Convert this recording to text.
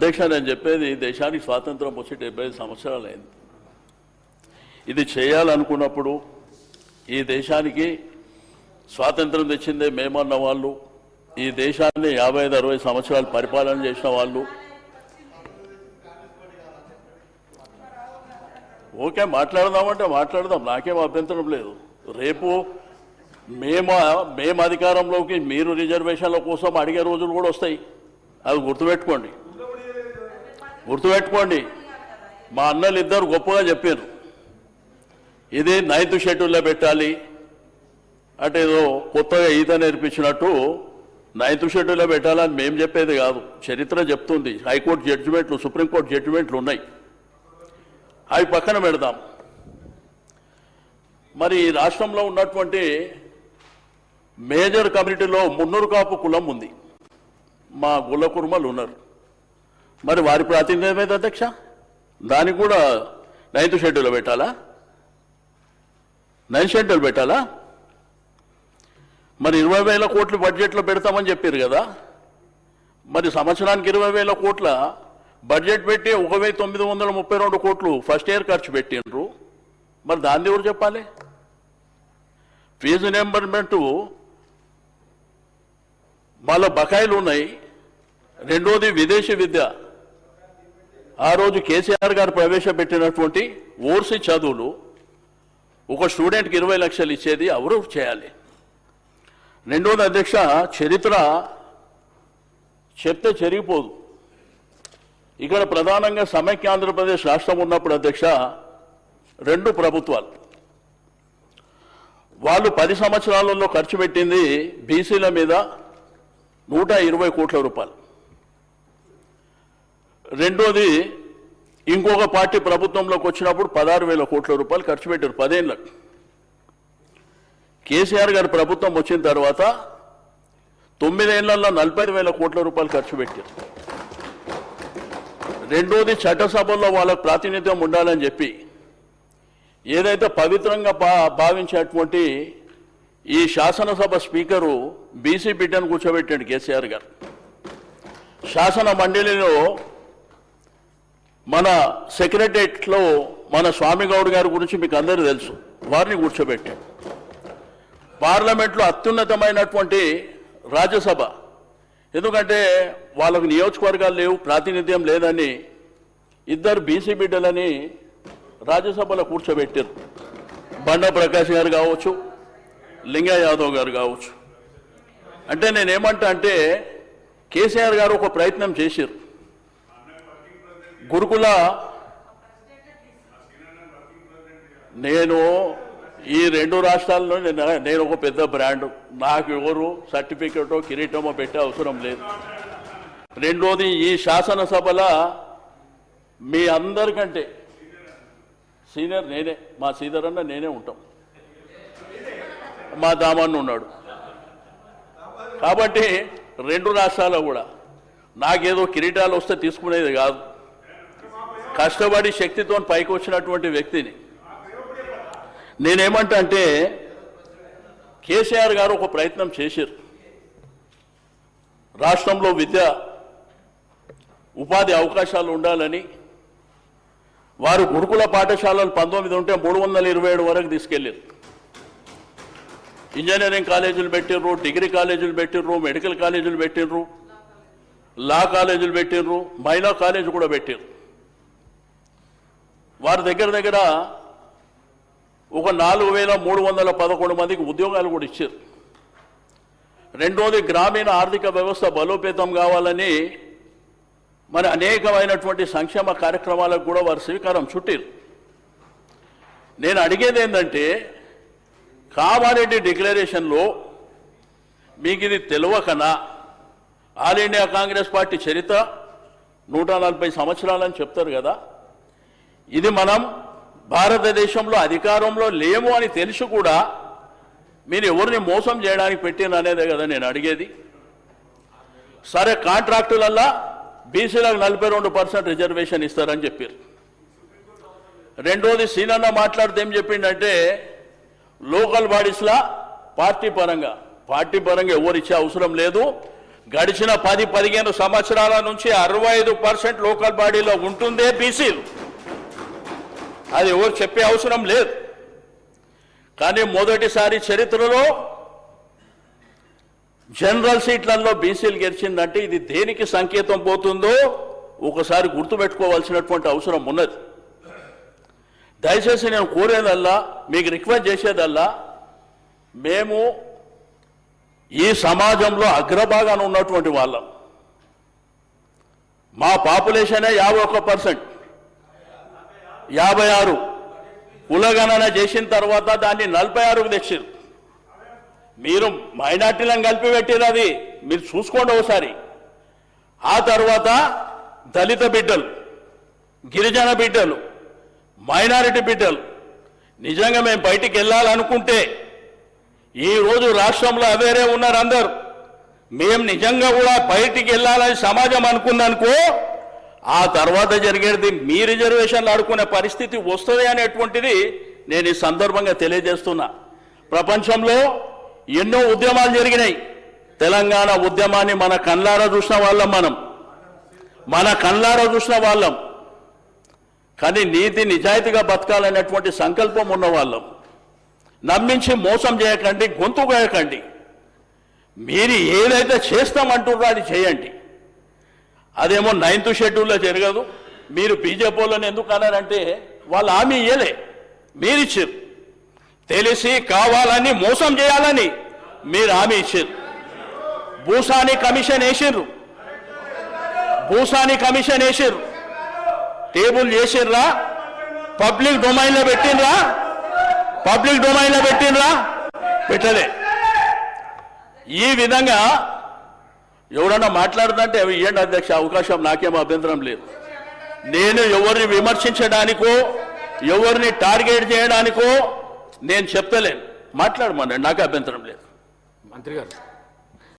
అధ్యక్ష, నేను చెప్పేది దేశానికి స్వాతంత్రం వచ్చి 75 సంవత్సరాలు అయింది. ఇది చేయాలనుకున్నప్పుడు ఈ దేశానికి స్వాతంత్రం తెచ్చిందే మేమన్న వాళ్ళు, ఈ దేశాన్ని 55-60 సంవత్సరాలు పరిపాలన చేసిన వాళ్ళు, ఓకే మాట్లాడదామంటే మాట్లాడదాం, నాకేం అభ్యంతరం లేదు. రేపు మేము అధికారంలోకి మీరు రిజర్వేషన్ల కోసం అడిగే రోజులు కూడా వస్తాయి. అది గుర్తుపెట్టుకోండి. మా అన్నలు ఇద్దరు గొప్పగా చెప్పారు, ఇది 9th షెడ్యూల్లో పెట్టాలి అంటే ఏదో కొత్తగా ఈత నేర్పించినట్టు 9th షెడ్యూల్లో పెట్టాలని మేము చెప్పేది కాదు, చరిత్ర చెప్తుంది. హైకోర్టు జడ్జిమెంట్లు, సుప్రీంకోర్టు జడ్జిమెంట్లు ఉన్నాయి, అవి పక్కన పెడదాం. మరి ఈ రాష్ట్రంలో ఉన్నటువంటి మేజర్ కమ్యూనిటీలో మున్నూరు కాపు కులం ఉంది, మా గుల్ల కుర్మలు ఉన్నారు. మరి వారి ప్రాతినిధ్యం ఏమైంది అధ్యక్ష? దానికి కూడా 9th షెడ్యూల్లో పెట్టాలా? 9th షెడ్యూల్ పెట్టాలా? మరి 20,000 కోట్లు బడ్జెట్లో పెడతామని చెప్పారు కదా, మరి సంవత్సరానికి 20,000 కోట్ల బడ్జెట్ పెట్టి 1,932 కోట్లు ఫస్ట్ ఇయర్ ఖర్చు పెట్టిండ్రు. మరి దాన్ని ఎవరు చెప్పాలి? ఫీజు రియంబర్స్మెంట్ మళ్ళీ బకాయిలు ఉన్నాయి. రెండోది విదేశీ విద్య, ఆ రోజు కేసీఆర్ గారు ప్రవేశపెట్టినటువంటి ఓర్సీ చదువులు ఒక స్టూడెంట్కి 20 లక్షలు ఇచ్చేది ఎవరు చేయాలి? రెండోది అధ్యక్ష, చరిత్ర చెప్తే చెరిగిపోదు. ఇక్కడ ప్రధానంగా సమైక్య ఆంధ్రప్రదేశ్ రాష్ట్రం ఉన్నప్పుడు అధ్యక్ష 2 ప్రభుత్వాలు వాళ్ళు 10 సంవత్సరాలలో ఖర్చు పెట్టింది బీసీల మీద 120 కోట్ల రూపాయలు. రెండోది ఇంకొక పార్టీ ప్రభుత్వంలోకి వచ్చినప్పుడు 16,000 కోట్ల రూపాయలు ఖర్చు పెట్టారు 10 ఏళ్ళకు. కేసీఆర్ గారి ప్రభుత్వం వచ్చిన తర్వాత 9 ఏళ్లలో 45,000 కోట్ల రూపాయలు ఖర్చు పెట్టారు. రెండోది చట్టసభల్లో వాళ్ళకు ప్రాతినిధ్యం ఉండాలని చెప్పి ఏదైతే పవిత్రంగా భావించేటువంటి ఈ శాసనసభ స్పీకరు బీసీ బిడ్డను కూర్చోబెట్టాడు కేసీఆర్ గారు. శాసన మండలిలో మన సెక్రటరియట్లో మన స్వామి గౌడ్ గారి గురించి మీకు అందరూ తెలుసు, వారిని కూర్చోబెట్టాడు. పార్లమెంట్లో అత్యున్నతమైనటువంటి రాజ్యసభ, ఎందుకంటే వాళ్ళకు నియోజకవర్గాలు లేవు, ప్రాతినిధ్యం లేదని 2 బీసీ బిడ్డలని రాజ్యసభలో కూర్చోబెట్టారు. బండ ప్రకాష్ గారు కావచ్చు, లింగ యాదవ్ గారు కావచ్చు. అంటే నేనేమంటా అంటే కేసీఆర్ గారు ఒక ప్రయత్నం చేశారు. గురుకుల నేను ఈ 2 రాష్ట్రాల్లో నేను ఒక పెద్ద బ్రాండ్, నాకు ఎవరు సర్టిఫికెటో కిరీటమో పెట్టే అవసరం లేదు. రెండోది ఈ శాసనసభల మీ అందరికంటే సీనియర్ నేనే, మా శ్రీధర్ అన్న నేనే ఉంటాం, మా దామన్న ఉన్నాడు. కాబట్టి 2 రాష్ట్రాల్లో కూడా నాకేదో కిరీటాలు వస్తే తీసుకునేది కాదు, కష్టపడి శక్తితో పైకి వచ్చినటువంటి వ్యక్తిని. నేనేమంటా అంటే కేసీఆర్ గారు ఒక ప్రయత్నం చేశారు. రాష్ట్రంలో విద్య ఉపాధి అవకాశాలు ఉండాలని వారు గురుకుల పాఠశాలలు 19 ఉంటే 327 వరకు తీసుకెళ్ళారు. ఇంజనీరింగ్ కాలేజీలు పెట్టిర్రు, డిగ్రీ కాలేజీలు పెట్టిర్రు, మెడికల్ కాలేజీలు పెట్టిర్రు, లా కాలేజీలు పెట్టిర్రు, మహిళా కాలేజీ కూడా పెట్టారు. వారి దగ్గర ఒక 4,311 మందికి ఉద్యోగాలు కూడా ఇచ్చారు. రెండోది గ్రామీణ ఆర్థిక వ్యవస్థ బలోపేతం కావాలని మరి అనేకమైనటువంటి సంక్షేమ కార్యక్రమాలకు కూడా వారు శ్రీకారం చుట్టారు. నేను అడిగేది ఏంటంటే కామారెడ్డి డిక్లరేషన్లో మీకు ఇది తెలియకనా ఆల్ ఇండియా కాంగ్రెస్ పార్టీ చరిత్ర 140 సంవత్సరాలని చెప్తారు కదా, ఇది మనం భారతదేశంలో అధికారంలో లేము అని తెలిసి కూడా మీరు ఎవరిని మోసం చేయడానికి పెట్టిన అనేదే కదా నేను అడిగేది. సరే, కాంట్రాక్టులల్లా బీసీలకు 42% రిజర్వేషన్ ఇస్తారని చెప్పారు. రెండోది సీనన్న మాట్లాడితే ఏం చెప్పిండంటే లోకల్ బాడీస్లా పార్టీ పరంగా ఎవరు ఇచ్చే అవసరం లేదు, గడిచిన 10-15 సంవత్సరాల నుంచి 65% లోకల్ బాడీలో ఉంటుందే బీసీలు. అది ఎవరు చెప్పే అవసరం లేదు. కానీ మొదటిసారి చరిత్రలో జనరల్ సీట్లలో బీసీలు గెలిచిందంటే ఇది దేనికి సంకేతం పోతుందో ఒకసారి గుర్తుపెట్టుకోవాల్సినటువంటి అవసరం ఉన్నది. దయచేసి నేను కోరేదల్లా, మీకు రిక్వెస్ట్ చేసేదల్లా, మేము ఈ సమాజంలో అగ్రభాగాన ఉన్నటువంటి వాళ్ళం. మా పాపులేషనే 51%, 56 కులగణన చేసిన తర్వాత దాన్ని 46కు తెచ్చారు. మీరు మైనార్టీలను కలిపి పెట్టారు, అది మీరు చూసుకోండి ఒకసారి. ఆ తర్వాత దళిత బిడ్డలు, గిరిజన బిడ్డలు, మైనారిటీ బిడ్డలు నిజంగా మేము బయటికి వెళ్ళాలనుకుంటే ఈరోజు రాష్ట్రంలో అవేరే ఉన్నారు అందరు. మేము నిజంగా కూడా బయటికి వెళ్ళాలని సమాజం అనుకుందనుకో, ఆ తర్వాత జరిగేది మీ రిజర్వేషన్లు ఆడుకునే పరిస్థితి వస్తుంది అనేటువంటిది నేను ఈ సందర్భంగా తెలియజేస్తున్నా. ప్రపంచంలో ఎన్నో ఉద్యమాలు జరిగినాయి. తెలంగాణ ఉద్యమాన్ని మన కళ్ళారా చూసిన వాళ్ళం, మన కళ్ళారా చూసిన వాళ్ళం. కానీ నీతి నిజాయితీగా బతకాలనేటువంటి సంకల్పం ఉన్న వాళ్ళం. నమ్మించి మోసం చేయకండి, గొంతు కోయకండి. మీరు ఏదైతే చేస్తామంటున్నారో అది చేయండి. అదేమో 9th షెడ్యూల్లో జరగదు. మీరు బీజేపీ వాళ్ళని ఎందుకు అన్నారంటే వాళ్ళు హామీ ఇయ్యలే, మీరిచ్చారు. తెలిసి కావాలని మోసం చేయాలని మీరు హామీ ఇచ్చారు. భూసాని కమిషన్ వేసిర్రు, టేబుల్ చేసిర్రా, పబ్లిక్ డొమైన్లో పెట్టినరా, పెట్టలే. ఈ విధంగా ఎవరన్నా మాట్లాడుతుంటే అవి ఇవ్వండి అధ్యక్ష, అవకాశం నాకేమో అభ్యంతరం లేదు. నేను ఎవరిని విమర్శించడానికో ఎవరిని టార్గెట్ చేయడానికో నేను చెప్తలేను. మాట్లాడమన్నాడు, నాకు అభ్యంతరం లేదు. మంత్రి గారు